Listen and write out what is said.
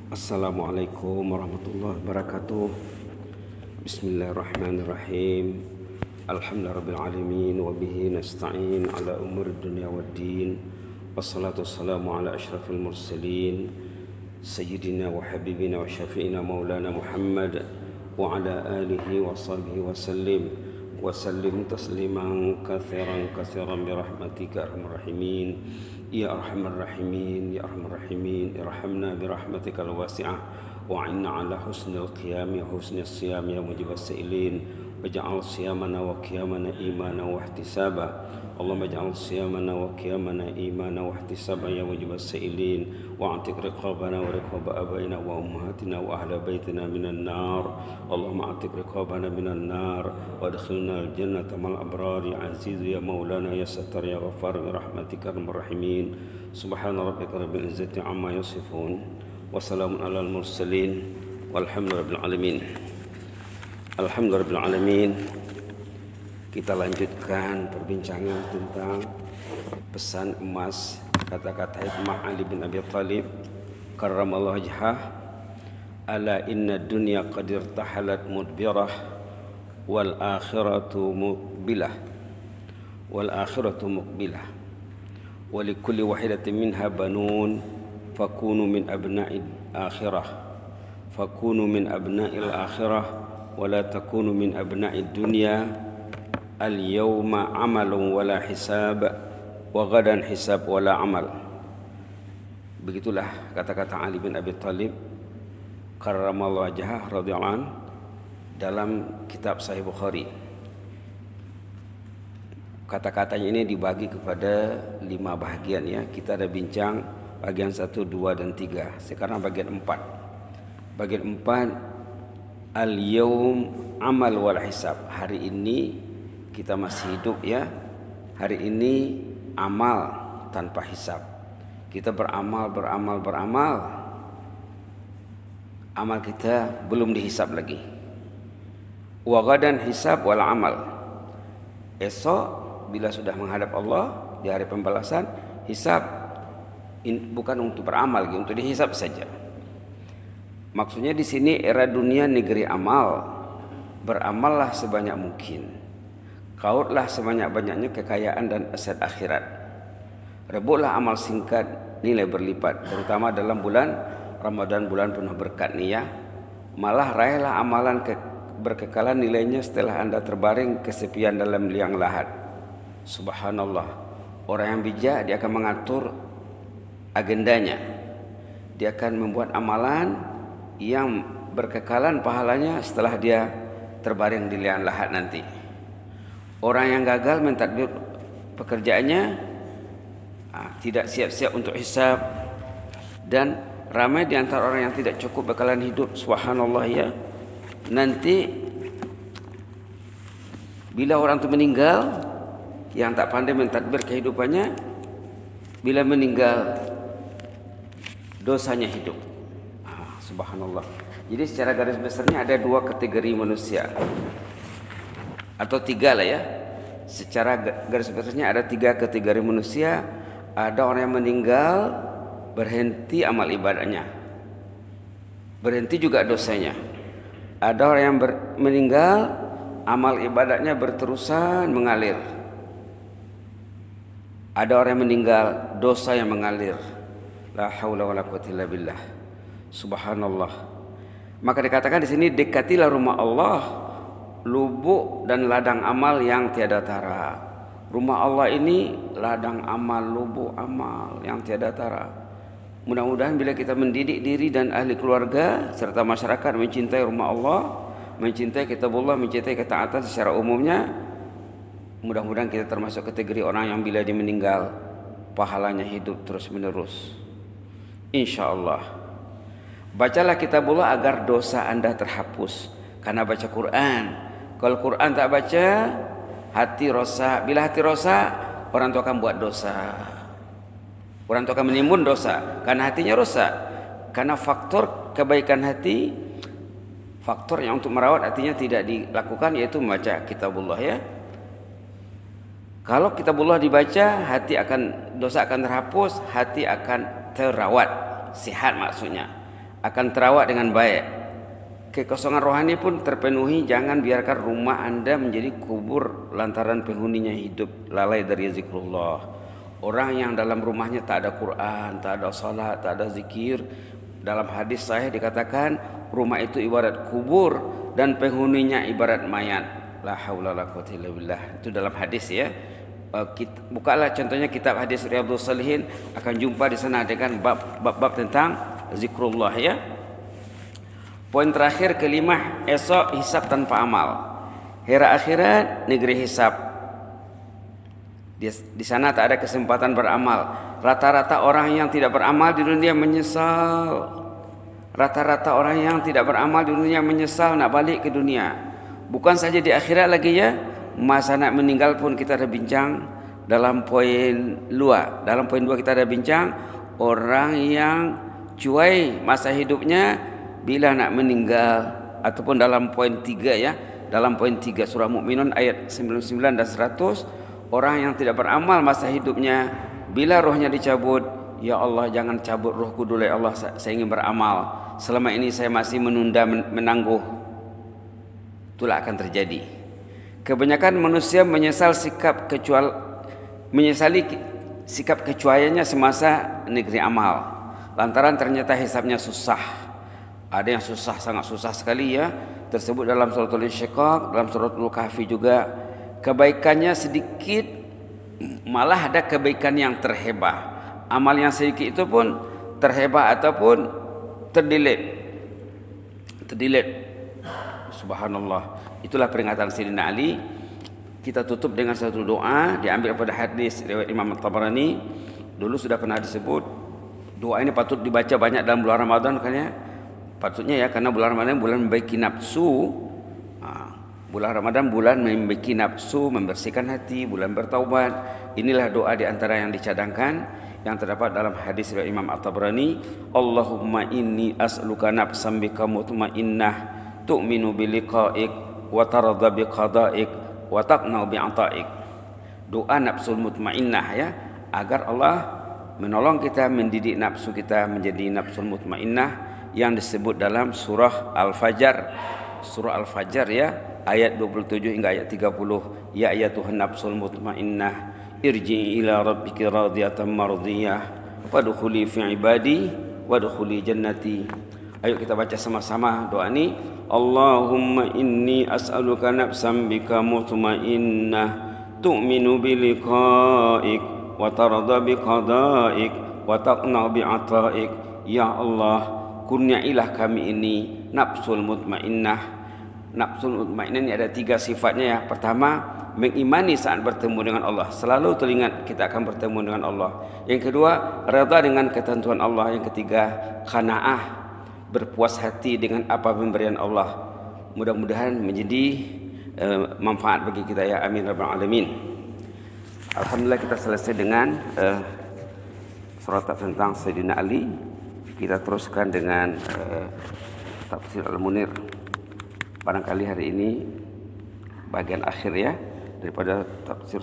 Assalamualaikum warahmatullahi wabarakatuh. Bismillahirrahmanirrahim. Alhamdulillahirabbil alamin wa bihi nasta'in ala umuri dunya waddin. Wassalatu wassalamu ala asyrafil mursalin sayyidina wa habibina wa syafi'ina maulana Muhammad wa ala alihi wa sahbihi wa sallim tasliman katsiran bi rahmatika arhamar rahimin. Ya arhamar rahimin, ya arhamar rahimin, irhamna bi rahmatikal wasi'ah wa inna ala husnil qiyami wa husnil siyam ya mujibas sa'ilin waj'al siyamana wa qiyamana imana wa ihtisaba. Allahumma ij'al siyamana wa qiyamana imana wa ihtisaba ya mujibas sa'ilin wa atiq riqabana wa riqaba abaina wa ummahatina wa ahla baitina minan nar. Allahumma atiq riqabana minan nar wa adkhilna al-jannata mal abrar ya aziz ya maulana ya sattar ya ghaffar bi rahmatika arhamar rahimin. Subhana rabbika rabbil izzati amma yasifun wa salamun alal mursalin walhamdulillahil alamin. Alhamdulillahil alamin. Kita lanjutkan perbincangan tentang pesan emas kata-kata hikmah Ali bin Abi Thalib karramallahu wajhah. Ala inna dunya qad irtahalat mudbirah wal akhiratu muqbilah wa likulli wahidatin minha banun fakunu min abna'il akhirah wa la takunu min abna'id dunya. Al-yawma amalun wala hisab wa gadan hisab wala amal. Begitulah kata-kata Ali bin Abi Thalib karramallahu wajhah radhiyallahu anhu dalam kitab Sahih Bukhari. Kata-katanya ini dibagi kepada 5 bahagian ya. Kita ada bincang bagian 1, 2 dan 3. Sekarang bagian 4. Bagian 4, al-yawm amal wala hisab. Hari ini kita masih hidup ya. Hari ini amal tanpa hisab. Kita beramal. Amal kita belum dihisab lagi. Wa gadan hisab wal amal. Esok bila sudah menghadap Allah di hari pembalasan, hisab bukan untuk beramal, untuk dihisab saja. Maksudnya di sini era dunia negeri amal. Beramallah sebanyak mungkin. Kautlah sebanyak-banyaknya kekayaan dan aset akhirat. Rebutlah amal singkat, nilai berlipat, terutama dalam bulan Ramadan, bulan penuh berkat nih ya. Malah raihlah amalan berkekalan nilainya setelah Anda terbaring kesepian dalam liang lahat. Subhanallah. Orang yang bijak dia akan mengatur agendanya. Dia akan membuat amalan yang berkekalan pahalanya setelah dia terbaring di liang lahat nanti. Orang yang gagal mentadbir pekerjaannya, tidak siap-siap untuk hisab, dan ramai di antara orang yang tidak cukup bekalan hidup. Subhanallah ya. Nanti bila orang itu meninggal, yang tak pandai mentadbir kehidupannya, bila meninggal dosanya hidup. Subhanallah. Jadi secara garis besarnya ada 2 kategori manusia, atau 3 lah ya. Secara garis besarnya ada 3 kategori manusia. Ada orang yang meninggal, berhenti amal ibadahnya, berhenti juga dosanya. Ada orang yang meninggal, amal ibadahnya berterusan mengalir. Ada orang yang meninggal, dosa yang mengalir. La haula wala quwwata illa billah. Subhanallah. Maka dikatakan di sini, dekatilah rumah Allah, lubuk dan ladang amal yang tiada tara. Rumah Allah ini ladang amal, lubuk amal yang tiada tara. Mudah-mudahan bila kita mendidik diri dan ahli keluarga serta masyarakat mencintai rumah Allah, mencintai kitabullah, mencintai ketaatan secara umumnya, mudah-mudahan kita termasuk kategori orang yang bila dia meninggal pahalanya hidup terus menerus, insyaallah. Bacalah kitabullah agar dosa Anda terhapus karena baca Quran. Kalau Quran tak baca, hati rosak. Bila hati rosak, orang itu akan buat dosa. Orang itu akan menimbun dosa karena hatinya rosak. Karena faktor kebaikan hati, faktor yang untuk merawat hatinya tidak dilakukan, yaitu membaca kitabullah ya. Kalau kitabullah dibaca, dosa akan terhapus, hati akan terawat, sehat maksudnya. akan terawat dengan baik. Kekosongan rohani pun terpenuhi. Jangan biarkan rumah Anda menjadi kubur lantaran penghuninya hidup lalai dari zikrullah. Orang yang dalam rumahnya tak ada Quran, tak ada salat, tak ada zikir, dalam hadis sahih dikatakan rumah itu ibarat kubur dan penghuninya ibarat mayat. La haula wala quwwata illa billah. Itu dalam hadis ya. Bukalah contohnya kitab hadis Riyadhus Shalihin, akan jumpa di sana dengan bab-bab tentang zikrullah ya. Poin terakhir kelima, esok hisab tanpa amal. Hera akhirat negeri hisab. Di sana tak ada kesempatan beramal. Rata-rata orang yang tidak beramal di dunia menyesal. Rata-rata orang yang tidak beramal di dunia menyesal nak balik ke dunia. Bukan saja di akhirat lagi ya, masa nak meninggal pun kita ada bincang dalam poin 2. Dalam poin 2 kita ada bincang orang yang cuai masa hidupnya bila nak meninggal, ataupun dalam poin 3 ya, dalam poin 3 surah Mukminun ayat 99 dan 100, orang yang tidak beramal masa hidupnya bila rohnya dicabut, ya Allah jangan cabut rohku dulu ya Allah, saya ingin beramal, selama ini saya masih menunda menangguh. Itulah akan terjadi. Kebanyakan manusia menyesali sikap kecuaiannya semasa negeri amal, lantaran ternyata hisabnya susah. Ada yang susah, sangat susah sekali ya. Tersebut dalam suratul Insyiqaq, dalam suratul Kahfi juga. Kebaikannya sedikit, malah ada kebaikan yang terhebah. Amal yang sedikit itu pun terhebah ataupun terdelete. Subhanallah. Itulah peringatan Sayyidina Ali. Kita tutup dengan satu doa diambil pada hadis riwayat Imam At-Tabarani. Dulu sudah pernah disebut. Doa ini patut dibaca banyak dalam bulan Ramadan kan ya. Patutnya ya, karena bulan Ramadan bulan membaiki nafsu. Bulan Ramadan bulan membaiki nafsu, membersihkan hati, bulan bertaubat. Inilah doa di antara yang dicadangkan yang terdapat dalam hadis riwayat Imam At-Tabarani. Allahumma inni as'aluka nafsan bika mutmainnah tu'minu biliqa'ik wa tarda biqada'ik wa taqna'u bi'ata'ik. Doa nafsul mutmainnah ya, agar Allah menolong kita mendidik nafsu kita menjadi nafsul mutmainnah yang disebut dalam surah Al-Fajr. Surah Al-Fajr ya, ayat 27 hingga ayat 30. Ya ayyatuhan nafsul mutmainnah irji'i ila rabbiki radiyatan mardiyah wadkhuli fi ibadi wadkhuli jannati. Ayo kita baca sama-sama doa ini. Allahumma inni as'aluka nafsan bika mutmainnah tu'minu biliqa'ik wa tarda biqada'ik wa taqna bi'ata'ik. Ya Allah, kurniailah kami ini nafsul mutmainnah. Nafsul mutmainnah ini ada 3 sifatnya ya. Pertama, mengimani saat bertemu dengan Allah, selalu teringat kita akan bertemu dengan Allah. Yang kedua, redha dengan ketentuan Allah. Yang ketiga, qanaah, berpuas hati dengan apa pemberian Allah. Mudah-mudahan menjadi manfaat bagi kita ya, amin rabbal alamin. Alhamdulillah kita selesai dengan surat tentang Sayyidina Ali. Kita teruskan dengan tafsir Al-Munir. Barangkali hari ini bagian akhir ya daripada tafsir